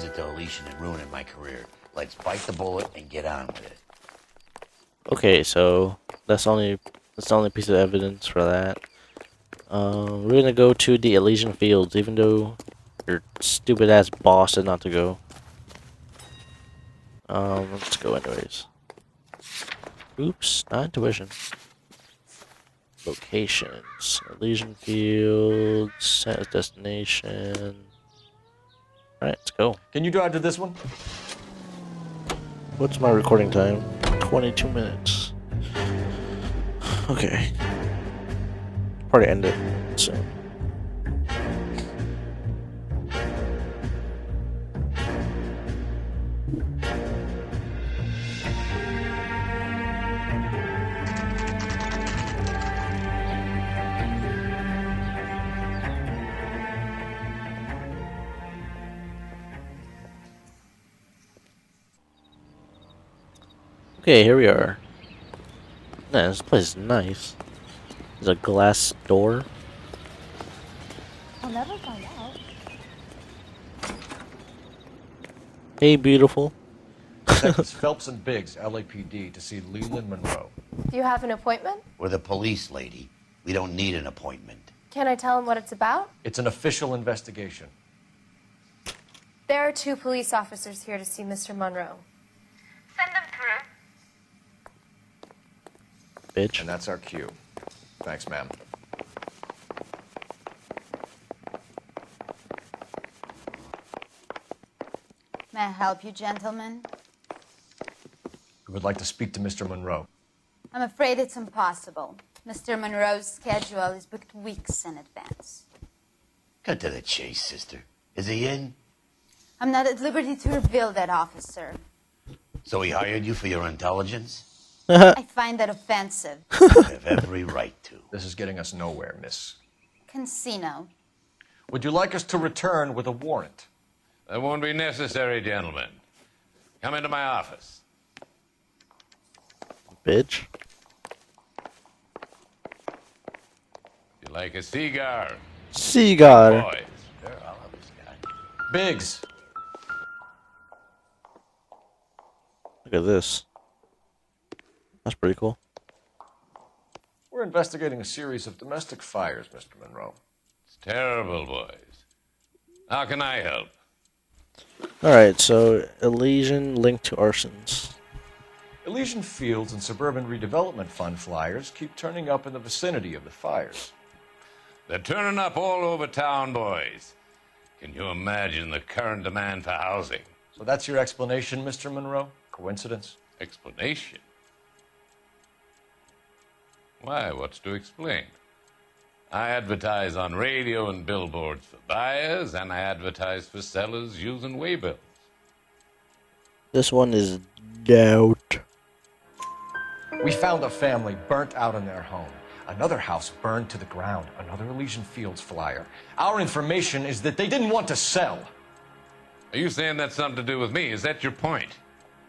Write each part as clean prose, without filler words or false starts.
visit to Elysian and ruining my career. Let's bite the bullet and get on with it. Okay, so that's the only piece of evidence for that. We're gonna go to the Elysian Fields, even though your stupid ass boss said not to go. Let's go anyways. Oops, not intuition. Locations. Elysian Fields, set as destination. Alright, let's go. Can you drive to this one? What's my recording time? 22 minutes. Okay. Probably end it soon. Okay, here we are. Man, this place is nice. There's a glass door. I'll never find out. Hey, beautiful. Detectives Phelps and Biggs, LAPD, to see Leland Monroe. Do you have an appointment? We're the police, lady. We don't need an appointment. Can I tell him what it's about? It's an official investigation. There are 2 police officers here to see Mr. Monroe. Send them through. Bitch. And that's our cue. Thanks, ma'am. May I help you, gentlemen? We would like to speak to Mr. Monroe. I'm afraid it's impossible. Mr. Monroe's schedule is booked weeks in advance. Cut to the chase, sister. Is he in? I'm not at liberty to reveal that, officer. So he hired you for your intelligence? I find that offensive. You have every right to. This is getting us nowhere, miss. Casino. Would you like us to return with a warrant? That won't be necessary, gentlemen. Come into my office. Bitch. You like a cigar? Cigar. Boys. Sure, I'll have this guy. Biggs. Look at this. That's pretty cool. We're investigating a series of domestic fires, Mr. Monroe. It's terrible, boys. How can I help? Alright, so Elysian linked to arsons. Elysian Fields and Suburban Redevelopment Fund flyers keep turning up in the vicinity of the fires. They're turning up all over town, boys. Can you imagine the current demand for housing? So that's your explanation, Mr. Monroe? Coincidence? Explanation? Why, what's to explain? I advertise on radio and billboards for buyers, and I advertise for sellers using waybills. This one is doubt. We found a family burnt out in their home. Another house burned to the ground. Another Elysian Fields flyer. Our information is that they didn't want to sell. Are you saying that's something to do with me? Is that your point?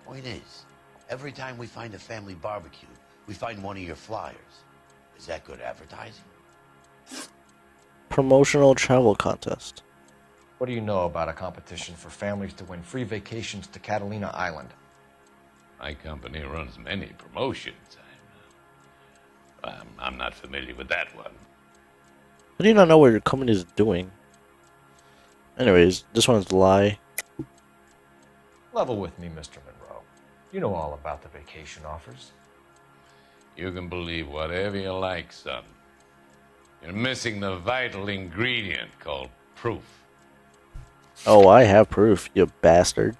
Point is, every time we find a family barbecue, we find one of your flyers. Is that good advertising? Promotional travel contest. What do you know about a competition for families to win free vacations to Catalina Island? My company runs many promotions. I'm not familiar with that one. How do you not know what your company is doing? Anyways, this one's a lie. Level with me, Mr. Monroe. You know all about the vacation offers. You can believe whatever you like, son. You're missing the vital ingredient called proof. Oh, I have proof, you bastard.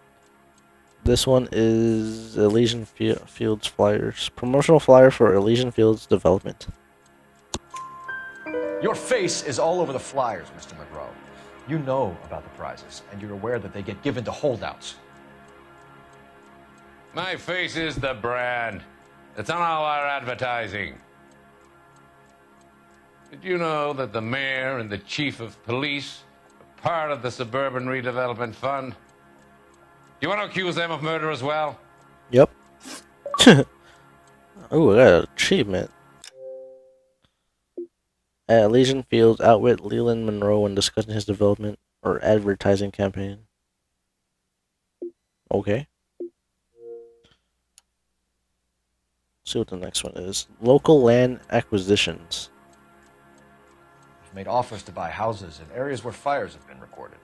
This one is Elysian Fields flyers. Promotional flyer for Elysian Fields development. Your face is all over the flyers, Mr. Monroe. You know about the prizes, and you're aware that they get given to holdouts. My face is the brand. It's on all our advertising. Did you know that the mayor and the chief of police are part of the Suburban Redevelopment Fund? You want to accuse them of murder as well? Yep. Oh, I got an achievement. At Elysian Fields, outwit Leland Monroe when discussing his development or advertising campaign. Okay. See what the next one is. Local land acquisitions. We've made offers to buy houses in areas where fires have been recorded.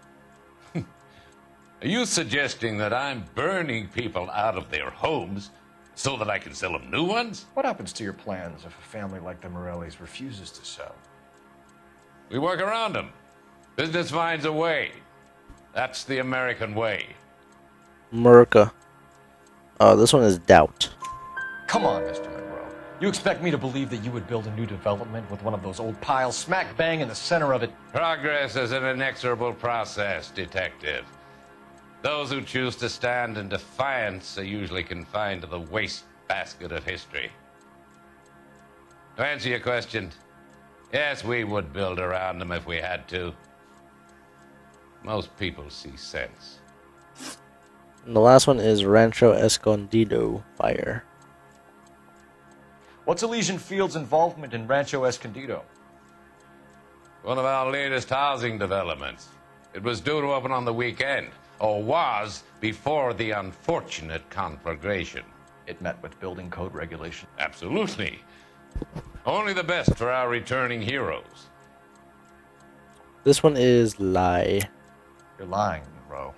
Are you suggesting that I'm burning people out of their homes so that I can sell them new ones? What happens to your plans if a family like the Morellis refuses to sell? We work around them. Business finds a way. That's the American way. America. This one is doubt. Come on, Mr. Monroe. You expect me to believe that you would build a new development with one of those old piles smack bang in the center of it? Progress is an inexorable process, Detective. Those who choose to stand in defiance are usually confined to the wastebasket of history. To answer your question, yes, we would build around them if we had to. Most people see sense. And the last one is Rancho Escondido fire. What's Elysian Field's involvement in Rancho Escondido? One of our latest housing developments. It was due to open on the weekend, or was before the unfortunate conflagration. It met with building code regulation. Absolutely. Only the best for our returning heroes. This one is lie. You're lying, Monroe.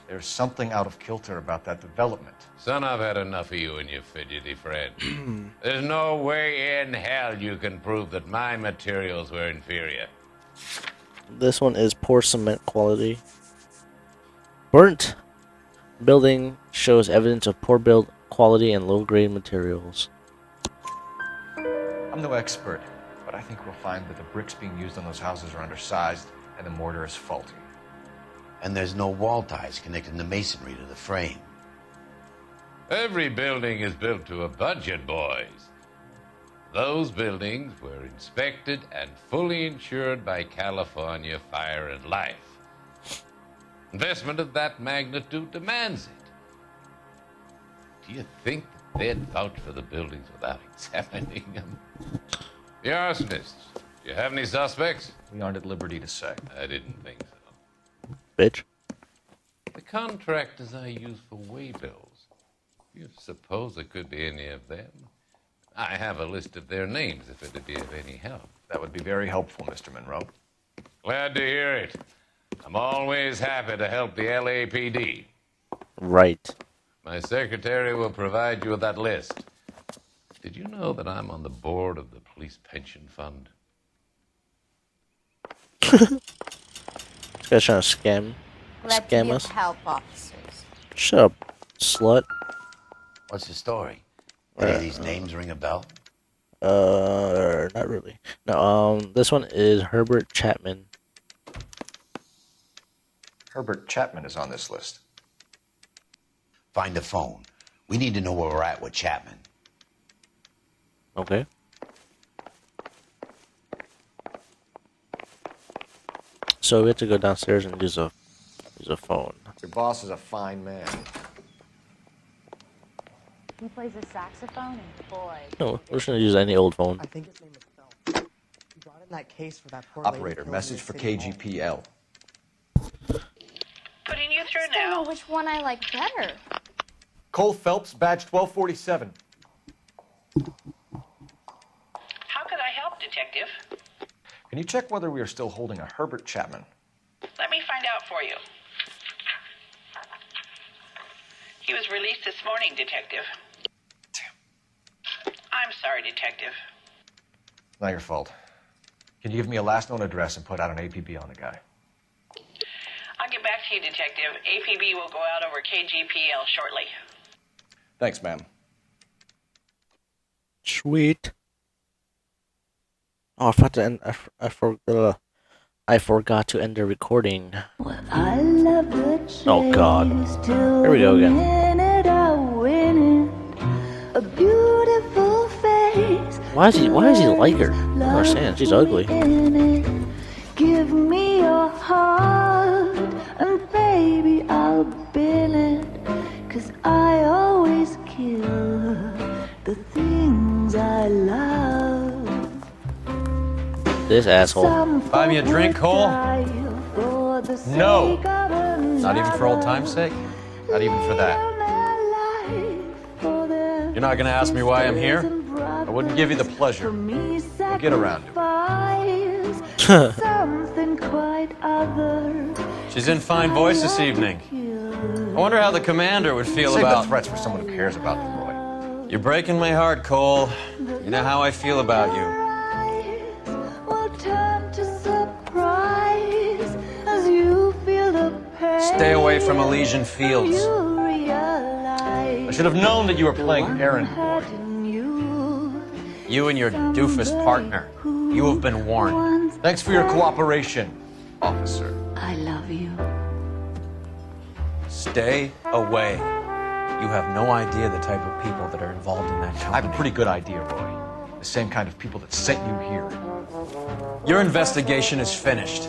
There's something out of kilter about that development. Son, I've had enough of you and your fidgety friend. There's no way in hell you can prove that my materials were inferior. This one is poor cement quality. Burnt building shows evidence of poor build quality and low grade materials. I'm no expert, but I think we'll find that the bricks being used on those houses are undersized and the mortar is faulty. And there's no wall ties connecting the masonry to the frame. Every building is built to a budget, boys. Those buildings were inspected and fully insured by California Fire and Life. Investment of that magnitude demands it. Do you think that they'd vouch for the buildings without examining them? The arsonists, do you have any suspects? We aren't at liberty to say. I didn't think so. Bitch. The contractors I use for waybills. You suppose it could be any of them? I have a list of their names if it'd be of any help. That would be very helpful, Mr. Monroe. Glad to hear it. I'm always happy to help the LAPD. Right. My secretary will provide you with that list. Did you know that I'm on the board of the police pension fund? This guy's trying to Glad to scam be us. of help, officers. Shut up, slut. What's the story? Any of these names ring a bell? Not really. No, this one is Herbert Chapman. Herbert Chapman is on this list. Find a phone. We need to know where we're at with Chapman. Okay. So we have to go downstairs and use a phone. Your boss is a fine man. He plays a saxophone and boy. No, we're just gonna use any old phone. I think his name is Phil. He brought in that case for that poor Operator, lady message for killed in the city hall. KGPL. Putting you through I don't know now. which one I like better. Cole Phelps, badge 1247. How could I help, Detective? Can you check whether we are still holding a Herbert Chapman? Let me find out for you. He was released this morning, Detective. I'm sorry, Detective. Not your fault. Can you give me a last known address and put out an APB on the guy? I'll get back to you, Detective. APB will go out over KGPL shortly. Thanks, ma'am. Sweet. Oh, I forgot to end. I forgot to end the recording. Oh God. Here we go again. Why is he like her? I don't understand. She's ugly. Give me your heart, and baby, I'll bin it. 'Cause I always kill the things I love. This asshole. Buy me a drink, Cole? No. Not even for old time's sake? Not even for that. You're not gonna ask me why I'm here? I wouldn't give you the pleasure. We'll get around to it. Something quite other. She's in fine voice this evening. I wonder how the commander would feel Save about... the threats for someone who cares about them, Roy. You're breaking my heart, Cole. You know how I feel about you. Will turn to surprise as you feel the pain. Stay away from Elysian Fields. You realize I should have known that you were playing errand boy. You and your doofus partner. You have been warned. Thanks for your cooperation, officer. I love you. Stay away. You have no idea the type of people that are involved in that company. I have a pretty good idea, Roy. The same kind of people that sent you here. Your investigation is finished.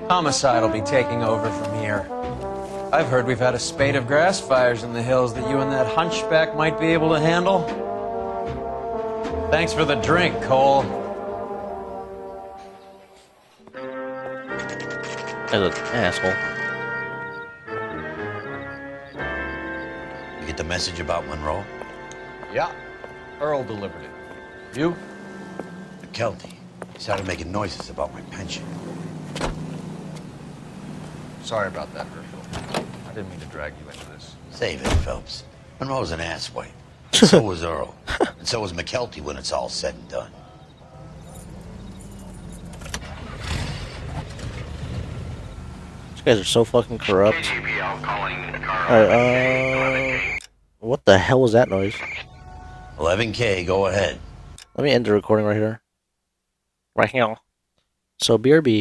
Homicide will be taking over from here. I've heard we've had a spate of grass fires in the hills that you and that hunchback might be able to handle. Thanks for the drink, Cole. As an asshole. You get the message about Monroe? Yeah, Earl delivered it. You? McKelty. He started making noises about my pension. Sorry about that, Herschel. I didn't mean to drag you into this. Save it, Phelps. Monroe's an asswipe. So was Earl. And so was McKelty when it's all said and done. These guys are so fucking corrupt. Alright, what the hell was that noise? 11K, go ahead. Let me end the recording right here. Right here. So, BRB.